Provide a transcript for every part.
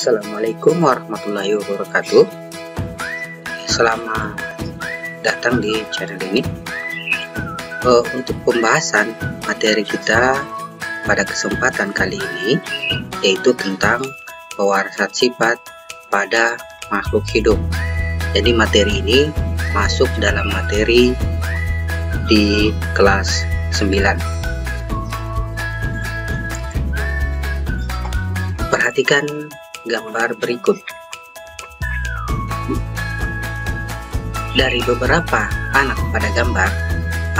Assalamualaikum warahmatullahi wabarakatuh. Selamat datang di channel ini. Untuk pembahasan materi kita pada kesempatan kali ini yaitu tentang pewarasan sifat pada makhluk hidup. Jadi materi ini masuk dalam materi di kelas 9. Perhatikan gambar berikut. Dari beberapa anak pada gambar,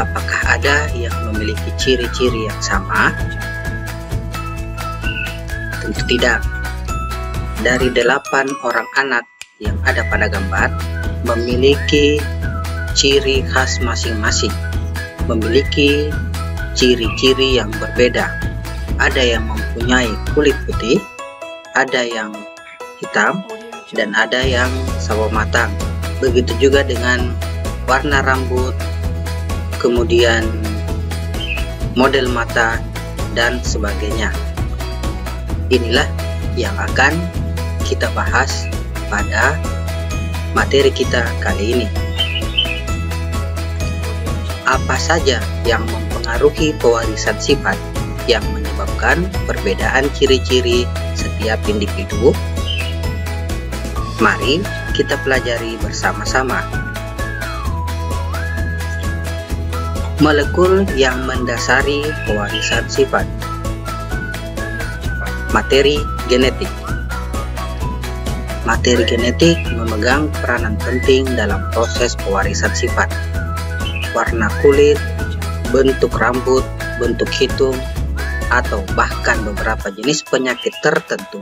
apakah ada yang memiliki ciri-ciri yang sama? Tentu tidak. Dari 8 orang anak yang ada pada gambar memiliki ciri khas masing-masing, memiliki ciri-ciri yang berbeda. Ada yang mempunyai kulit putih, ada yang hitam, dan ada yang sawo matang. Begitu juga dengan warna rambut, kemudian model mata, dan sebagainya. Inilah yang akan kita bahas pada materi kita kali ini. Apa saja yang mempengaruhi pewarisan sifat yang menyebabkan perbedaan ciri-ciri setiap individu? Mari kita pelajari bersama-sama. Molekul yang mendasari pewarisan sifat. Materi genetik. Materi genetik memegang peranan penting dalam proses pewarisan sifat. Warna kulit, bentuk rambut, bentuk hidung, atau bahkan beberapa jenis penyakit tertentu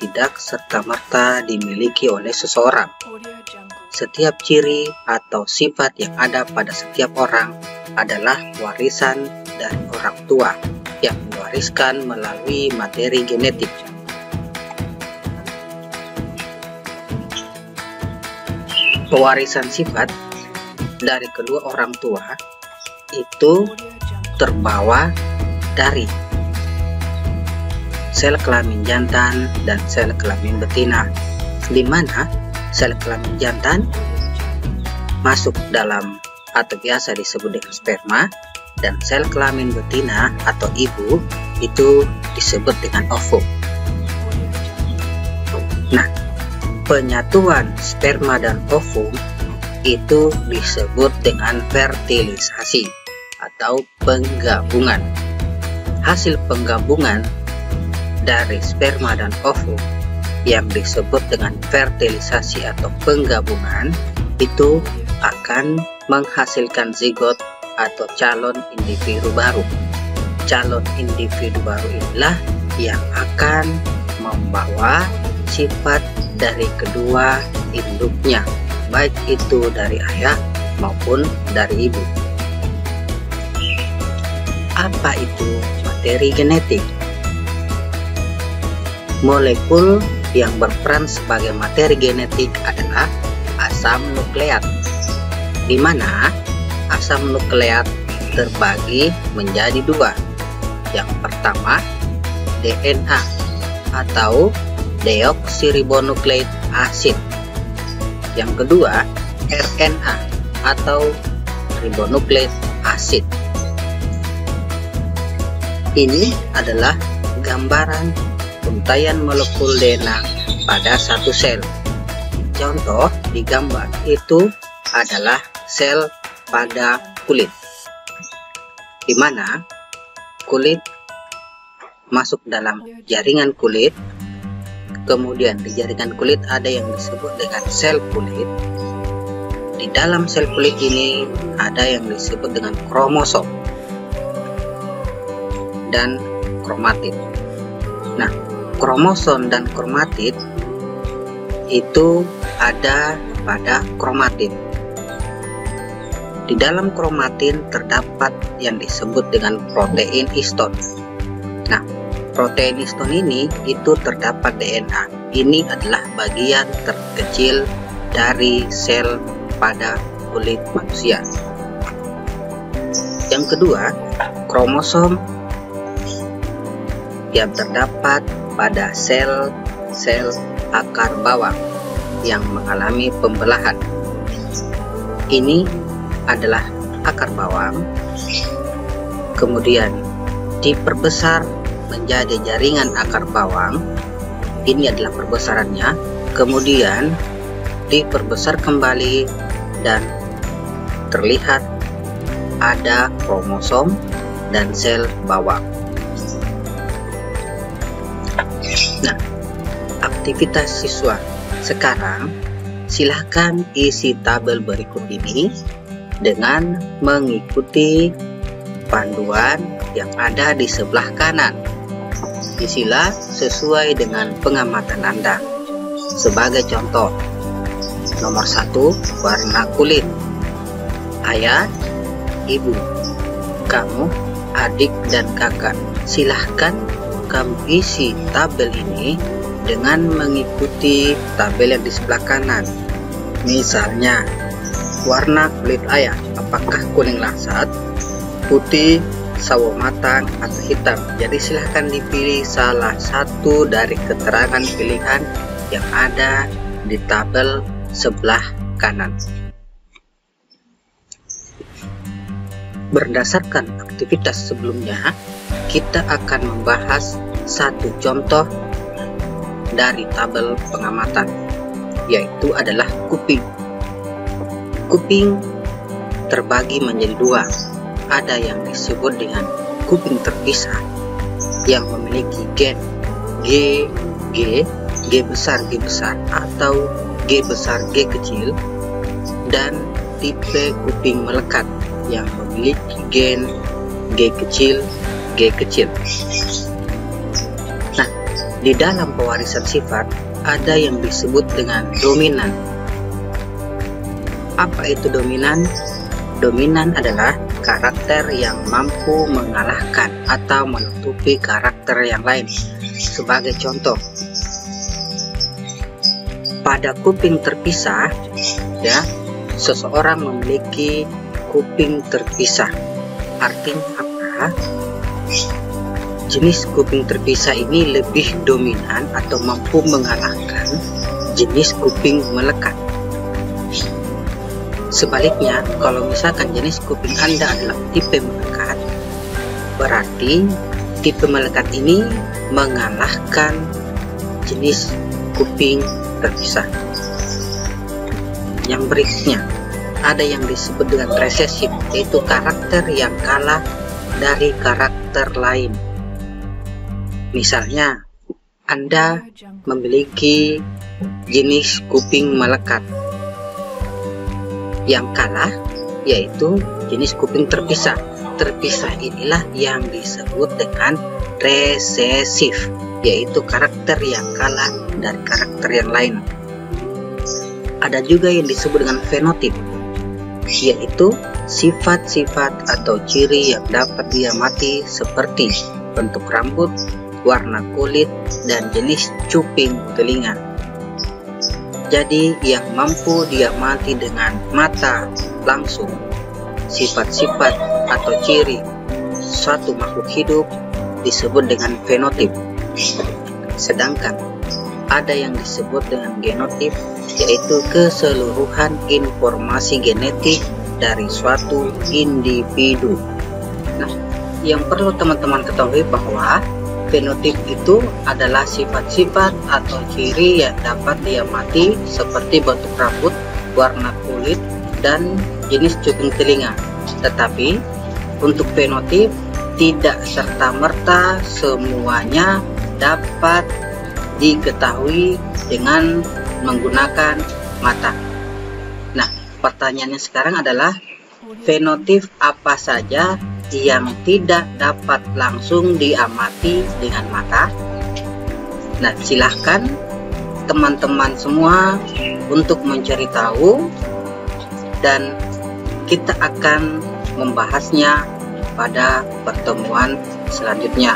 tidak serta-merta dimiliki oleh seseorang. Setiap ciri atau sifat yang ada pada setiap orang adalah warisan dari orang tua yang mewariskan melalui materi genetik. Pewarisan sifat dari kedua orang tua itu terbawa dari sel kelamin jantan dan sel kelamin betina, di mana sel kelamin jantan masuk dalam atau biasa disebut dengan sperma, dan sel kelamin betina atau ibu itu disebut dengan ovum. Nah, penyatuan sperma dan ovum itu disebut dengan fertilisasi atau penggabungan. Hasil penggabungan dari sperma dan ovum yang disebut dengan fertilisasi atau penggabungan itu akan menghasilkan zigot atau calon individu baru. Calon individu baru inilah yang akan membawa sifat dari kedua induknya, baik itu dari ayah maupun dari ibu. Apa itu materi genetik? Molekul yang berperan sebagai materi genetik adalah asam nukleat, di mana asam nukleat terbagi menjadi 2. Yang pertama, DNA atau deoksiribonukleik asid. Yang kedua, RNA atau ribonukleik asid. Ini adalah gambaran untaian molekul DNA pada satu sel. Contoh di gambar itu adalah sel pada kulit, di mana kulit masuk dalam jaringan kulit. Kemudian di jaringan kulit ada yang disebut dengan sel kulit. Di dalam sel kulit ini ada yang disebut dengan kromosom dan kromatid. Nah, kromosom dan kromatid itu ada pada kromatin. Di dalam kromatin terdapat yang disebut dengan protein histon. Nah, protein histon ini itu terdapat DNA. Ini adalah bagian terkecil dari sel pada kulit manusia. Yang kedua, kromosom yang terdapat pada sel sel akar bawang yang mengalami pembelahan. Ini adalah akar bawang, kemudian diperbesar menjadi jaringan akar bawang. Ini adalah perbesarannya, kemudian diperbesar kembali dan terlihat ada kromosom dan sel bawang. Nah, aktivitas siswa sekarang, silahkan isi tabel berikut ini dengan mengikuti panduan yang ada di sebelah kanan. Isilah sesuai dengan pengamatan Anda. Sebagai contoh, nomor 1, warna kulit. Ayah, ibu, kamu, adik, dan kakak. Silahkan kamu isi tabel ini dengan mengikuti tabel yang di sebelah kanan. Misalnya, warna kulit ayah, apakah kuning langsat, putih, sawo matang, atau hitam? Jadi silahkan dipilih salah satu dari keterangan pilihan yang ada di tabel sebelah kanan. Berdasarkan aktivitas sebelumnya, kita akan membahas satu contoh dari tabel pengamatan, yaitu adalah kuping. Kuping terbagi menjadi dua. Ada yang disebut dengan kuping terpisah yang memiliki gen G besar atau G besar G kecil, dan tipe kuping melekat yang memiliki gen G kecil. Nah, di dalam pewarisan sifat ada yang disebut dengan dominan. Apa itu dominan? Dominan adalah karakter yang mampu mengalahkan atau menutupi karakter yang lain. Sebagai contoh, pada kuping terpisah, ya, seseorang memiliki kuping terpisah. Artinya apa? Jenis kuping terpisah ini lebih dominan atau mampu mengalahkan jenis kuping melekat. Sebaliknya, kalau misalkan jenis kuping Anda adalah tipe melekat, berarti tipe melekat ini mengalahkan jenis kuping terpisah. Yang berikutnya, ada yang disebut dengan resesif, yaitu karakter yang kalah dari karakter lain. Misalnya, Anda memiliki jenis kuping melekat. Yang kalah yaitu jenis kuping terpisah. Terpisah inilah yang disebut dengan resesif, yaitu karakter yang kalah dari karakter yang lain. Ada juga yang disebut dengan fenotip, yaitu sifat-sifat atau ciri yang dapat diamati seperti bentuk rambut, warna kulit, dan jenis cuping telinga. Jadi yang mampu diamati dengan mata langsung, sifat-sifat atau ciri suatu makhluk hidup disebut dengan fenotip. Sedangkan ada yang disebut dengan genotip, yaitu keseluruhan informasi genetik dari suatu individu. Nah, yang perlu teman-teman ketahui bahwa fenotip itu adalah sifat-sifat atau ciri yang dapat diamati seperti bentuk rambut, warna kulit, dan jenis cuping telinga. Tetapi untuk fenotip tidak serta-merta semuanya dapat diketahui dengan menggunakan mata. Nah, pertanyaannya sekarang adalah fenotip apa saja yang tidak dapat langsung diamati dengan mata? Nah, silahkan teman-teman semua untuk mencari tahu, dan kita akan membahasnya pada pertemuan selanjutnya.